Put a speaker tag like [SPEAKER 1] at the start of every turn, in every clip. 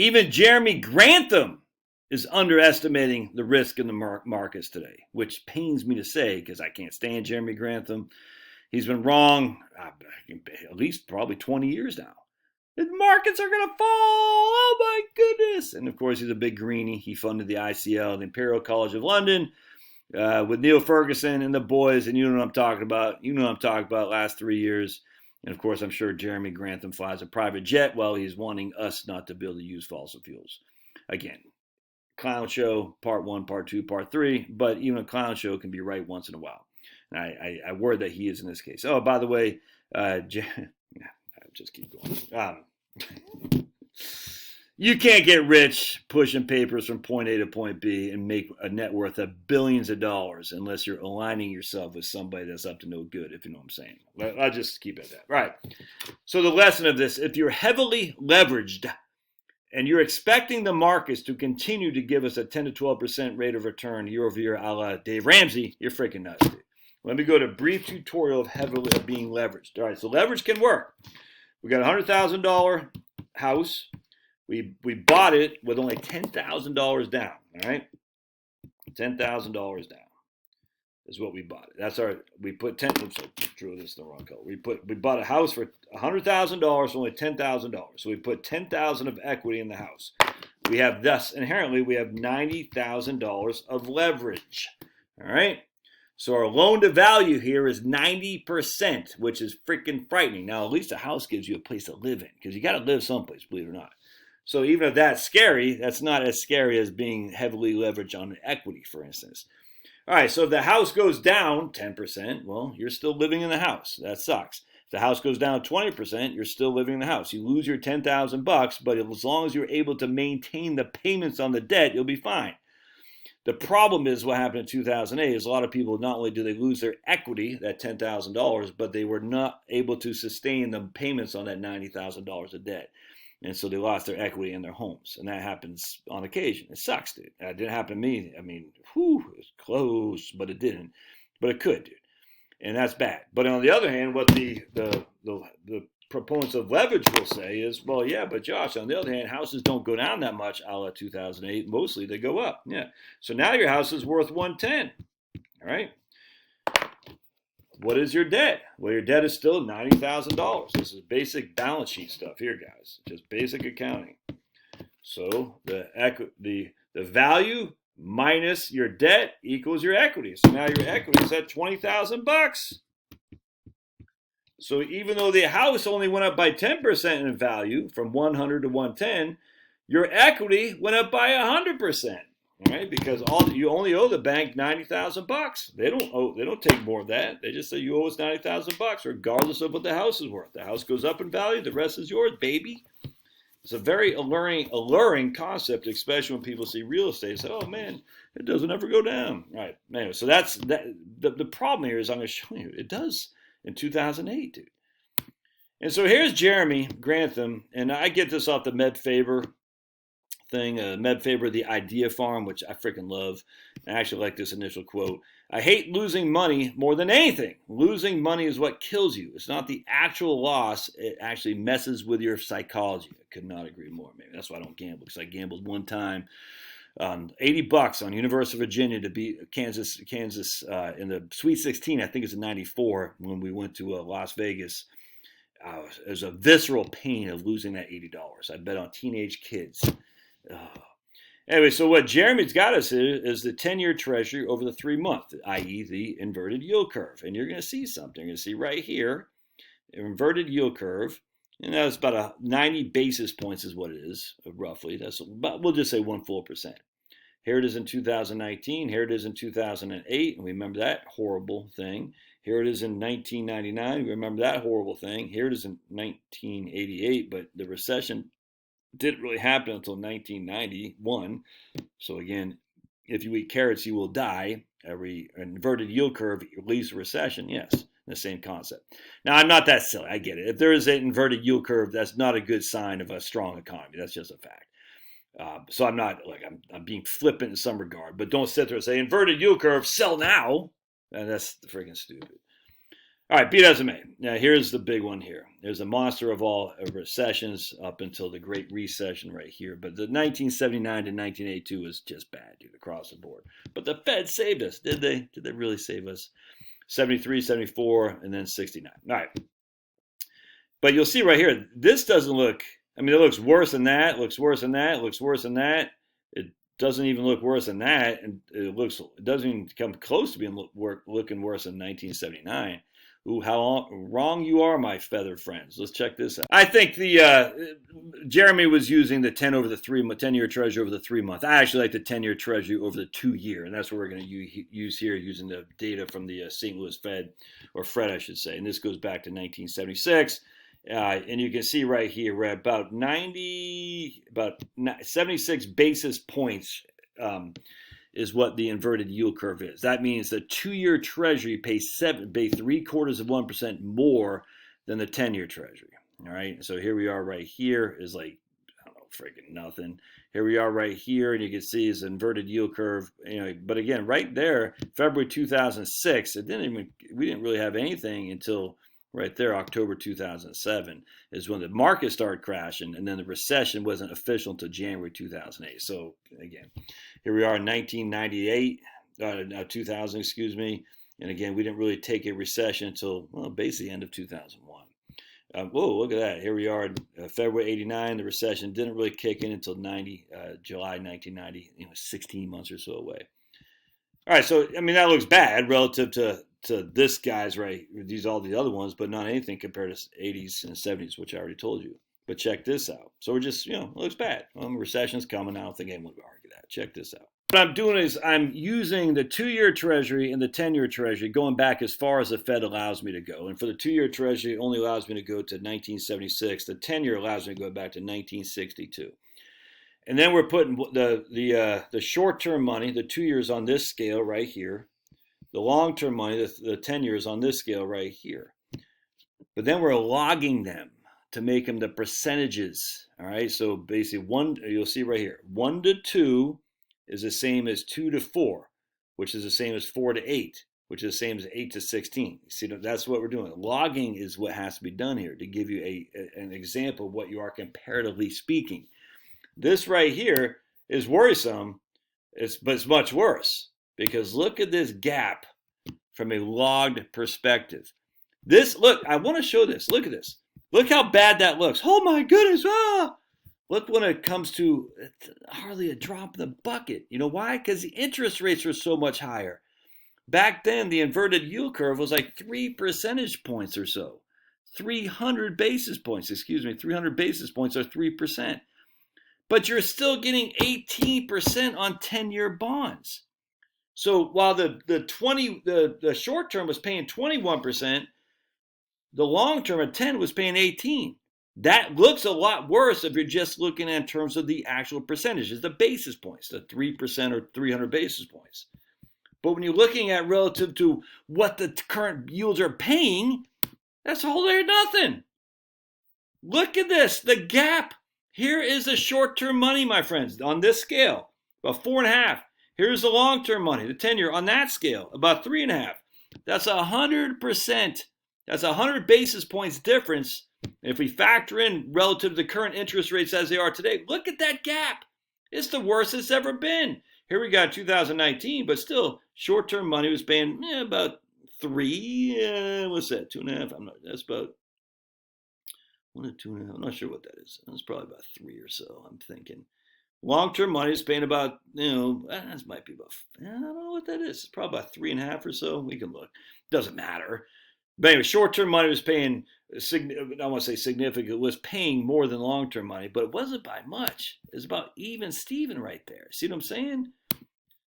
[SPEAKER 1] Even Jeremy Grantham is underestimating the risk in the markets today, which pains me to say because I can't stand Jeremy Grantham. He's been wrong at least probably 20 years now. The markets are going to fall. Oh, my goodness. And, of course, he's a big greenie. He funded the ICL, the Imperial College of London, with Neil Ferguson and the boys. And you know what I'm talking about. You know what I'm talking about last 3 years. And, of course, I'm sure Jeremy Grantham flies a private jet while he's wanting us not to be able to use fossil fuels. Again, clown show, part 1, part 2, part 3. But even a clown show can be right once in a while. And I worry that he is in this case. Oh, by the way, just keep going. You can't get rich pushing papers from point A to point B and make a net worth of billions of dollars unless you're aligning yourself with somebody that's up to no good, if you know what I'm saying. I'll just keep it at that. Right. So the lesson of this, if you're heavily leveraged and you're expecting the markets to continue to give us a 10 to 12% rate of return year over year a la Dave Ramsey, you're freaking nuts, dude. Let me go to a brief tutorial of being leveraged. All right, so leverage can work. We got a $100,000 house. We bought it with only $10,000 down. All right, $10,000 down is what we bought it. That's our. We put 10. Oops, I drew this in the wrong color. We bought a house for $100,000 for only $10,000. So we put $10,000 of equity in the house. We have thus inherently we have $90,000 of leverage. All right. So our loan to value here is 90%, which is freaking frightening. Now, at least a house gives you a place to live in because you got to live someplace, believe it or not. So even if that's scary, that's not as scary as being heavily leveraged on equity, for instance. All right, so if the house goes down 10%, well, you're still living in the house. That sucks. If the house goes down 20%, you're still living in the house. You lose your $10,000, but as long as you're able to maintain the payments on the debt, you'll be fine. The problem is what happened in 2008 is a lot of people, not only do they lose their equity, that $10,000, but they were not able to sustain the payments on that $90,000 of debt. And so they lost their equity in their homes. And that happens on occasion. It sucks, dude. That didn't happen to me. I mean, it was close, but it didn't. But it could, dude. And that's bad. But on the other hand, what the proponents of leverage will say is, well, yeah, but Josh, on the other hand, houses don't go down that much a la 2008. Mostly they go up. Yeah. So now your house is worth 110. All right. What is your debt? Well, your debt is still $90,000. This is basic balance sheet stuff here, guys. Just basic accounting. So the value minus your debt equals your equity. So now your equity is at $20,000. So even though the house only went up by 10% in value from 100 to 110, your equity went up by 100%. All right, because you only owe the bank $90,000. They don't take more of that. They just say you owe us $90,000 regardless of what the house is worth. The house goes up in value, the rest is yours, baby. It's a very alluring concept, especially when people see real estate and say, "Oh man, it doesn't ever go down." Right? Anyway, so that's the problem here is I'm going to show you it does in 2008, dude. And so here's Jeremy Grantham, and I get this off the Medfaber thing, Medfaber, the Idea Farm, which I freaking love. I actually like this initial quote. I hate losing money more than anything. Losing money is what kills you. It's not the actual loss. It actually messes with your psychology. I could not agree more. Maybe that's why I don't gamble, because I gambled one time, $80 on University of Virginia to beat Kansas in the Sweet 16. I think it's in '94 when we went to Las Vegas. It was a visceral pain of losing that $80. I bet on teenage kids. Anyway, so what Jeremy's got us is the 10-year treasury over the 3-month, i.e. the inverted yield curve. And you're going to see something. You're going to see right here, inverted yield curve. And that's about 90 basis points is what it is, roughly. That's about, we'll just say 1%. Here it is in 2019. Here it is in 2008. And we remember that horrible thing. Here it is in 1999. We remember that horrible thing. Here it is in 1988. But the recession didn't really happen until 1991. So again, if you eat carrots, you will die. Every inverted yield curve leads to recession. Yes, the same concept. Now, I'm not that silly. I get it. If there is an inverted yield curve, that's not a good sign of a strong economy. That's just a fact. So I'm not like I'm being flippant in some regard, but don't sit there and say inverted yield curve, sell now. And that's freaking stupid. All right, be it as it may. Now, here's the big one here. There's a monster of all recessions up until the Great Recession right here. But the 1979 to 1982 was just bad, dude, across the board. But the Fed saved us, did they? Did they really save us? 73, 74, and then 69. All right. But you'll see right here, this doesn't look, I mean, it looks worse than that, looks worse than that, looks worse than that. It doesn't even look worse than that. And it doesn't even come close to being looking worse than 1979. Ooh, how wrong you are, my feathered friends. Let's check this out. I think Jeremy was using the 10-year treasury over the 3 month. I actually like the 10-year treasury over the 2 year, and that's what we're going to use here using the data from the St. Louis Fed, or Fred, I should say. And this goes back to 1976. And you can see right here, we're at about 76 basis points is what the inverted yield curve is. That means the 2-year treasury pays 0.75% more than the 10-year treasury. All right, so here we are right here is like, I don't know, freaking nothing. Here we are right here, and you can see is inverted yield curve. But again, right there, February 2006, we didn't really have anything until right there, October 2007 is when the market started crashing, and then the recession wasn't official until January 2008. So again, here we are in 2000, excuse me. And again, we didn't really take a recession until, well, basically the end of 2001. Whoa, look at that. Here we are in February 89. The recession didn't really kick in until July 1990, 16 months or so away. All right, so, I mean, that looks bad relative to this guy's, right, all the other ones, but not anything compared to 80s and 70s, which I already told you. But check this out. So we're just, it looks bad. Well, recession's coming. I don't think anyone would argue that. Check this out. What I'm doing is I'm using the 2-year treasury and the 10-year treasury going back as far as the Fed allows me to go. And for the 2-year treasury, it only allows me to go to 1976. The 10-year allows me to go back to 1962. And then we're putting the short-term money, the 2 years on this scale right here. The long-term money, the 10 years on this scale right here. But then we're logging them to make them the percentages. All right, so basically you'll see right here, 1 to 2 is the same as 2 to 4, which is the same as 4 to 8, which is the same as 8 to 16. You see, that's what we're doing. Logging is what has to be done here to give you an example of what you are comparatively speaking. This right here is worrisome, but it's much worse. Because look at this gap from a logged perspective. Look, I want to show this. Look at this. Look how bad that looks. Oh my goodness. Look when it comes to hardly a drop in the bucket. You know why? Because the interest rates are so much higher. Back then, the inverted yield curve was like 3 percentage points or so. 300 basis points, 300 basis points are 3%. But you're still getting 18% on 10-year bonds. So while the short term was paying 21%, the long term at 10 was paying 18. That looks a lot worse if you're just looking in terms of the actual percentages, the basis points, the 3% or 300 basis points. But when you're looking at relative to what the current yields are paying, that's all there nothing. Look at this, the gap. Here is the short-term money, my friends, on this scale, about 4.5. Here's the long-term money, the 10-year, on that scale, about 3.5. That's 100%. That's 100 basis points difference. And if we factor in relative to the current interest rates as they are today, look at that gap. It's the worst it's ever been. Here we got 2019, but still, short-term money was paying about 3. What's that? 2.5. That's about 1 to 2.5. I'm not sure what that is. That's probably about 3 or so. I'm thinking. Long-term money is paying about, that might be about, I don't know what that is. It's probably about 3.5 or so. We can look. Doesn't matter. But anyway, short-term money was paying, I want to say significant, was paying more than long-term money, but it wasn't by much. It's about even Steven right there. See what I'm saying?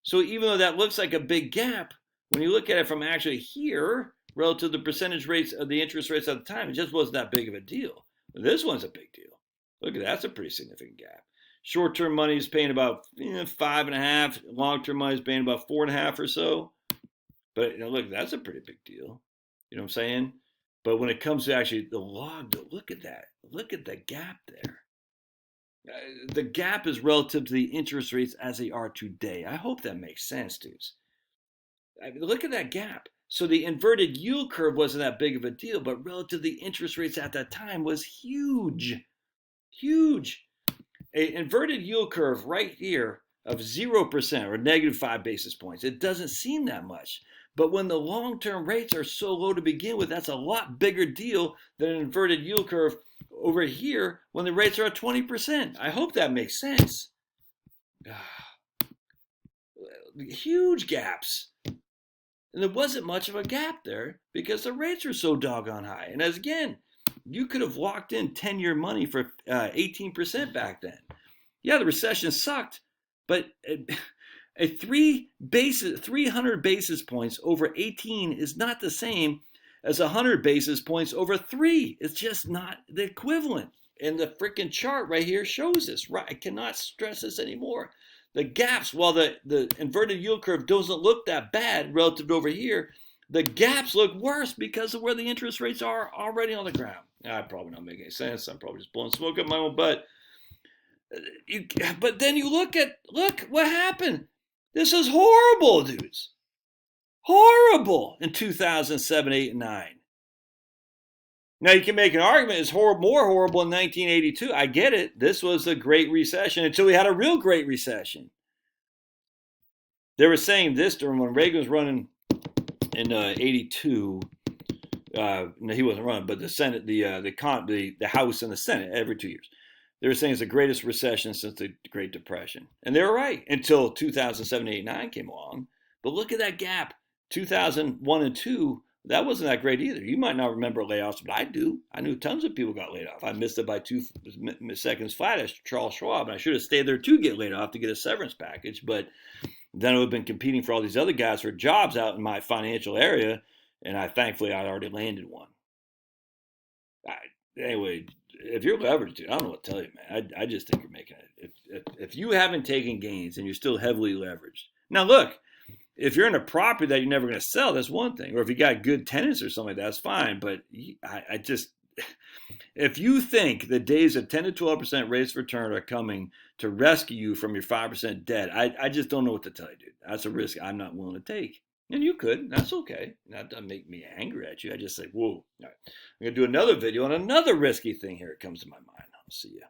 [SPEAKER 1] So even though that looks like a big gap, when you look at it from actually here, relative to the percentage rates of the interest rates at the time, it just wasn't that big of a deal. This one's a big deal. Look at that. That's a pretty significant gap. Short-term money is paying about 5.5. Long-term money is paying about 4.5 or so. But look, that's a pretty big deal. You know what I'm saying? But when it comes to actually the log, look at that. Look at the gap there. The gap is relative to the interest rates as they are today. I hope that makes sense, dudes. Look at that gap. So the inverted yield curve wasn't that big of a deal, but relative to the interest rates at that time was huge, huge. An inverted yield curve right here of 0% or negative 5 basis points, it doesn't seem that much. But when the long-term rates are so low to begin with, that's a lot bigger deal than an inverted yield curve over here when the rates are at 20%. I hope that makes sense. Huge gaps. And there wasn't much of a gap there because the rates were so doggone high. And as again, you could have locked in 10-year money for 18% back then. Yeah, the recession sucked, but a 300 basis points over 18 is not the same as 100 basis points over 3. It's just not the equivalent. And the freaking chart right here shows this. Right, I cannot stress this anymore. The gaps, while the inverted yield curve doesn't look that bad relative to over here, the gaps look worse because of where the interest rates are already on the ground. I'm probably not making any sense. I'm probably just blowing smoke up my own butt. But then you look what happened. This is horrible, dudes. Horrible in 2007, 8, and 9. Now you can make an argument it's more horrible in 1982. I get it. This was a Great Recession until we had a real Great Recession. They were saying this during when Reagan was running in 82. No, he wasn't running, but the Senate, the House and the Senate every 2 years. They were saying it's the greatest recession since the Great Depression. And they were right until 2007, 8, 9 came along. But look at that gap. 2001 and 2, that wasn't that great either. You might not remember layoffs, but I do. I knew tons of people got laid off. I missed it by 2 seconds flat as Charles Schwab, and I should have stayed there to get laid off to get a severance package. But then I would have been competing for all these other guys for jobs out in my financial area, and thankfully I already landed one. Anyway, if you're leveraged, I don't know what to tell you, man. I just think you're making it. If you haven't taken gains and you're still heavily leveraged. Now, look, if you're in a property that you're never going to sell, that's one thing. Or if you got good tenants or something like that, that's fine. But I just, if you think the days of 10 to 12% rates of return are coming to rescue you from your 5% debt, I just don't know what to tell you, dude. That's a risk I'm not willing to take. And you could. That's okay. That doesn't make me angry at you. I just say, whoa. All right. I'm going to do another video on another risky thing here. It comes to my mind. I'll see you.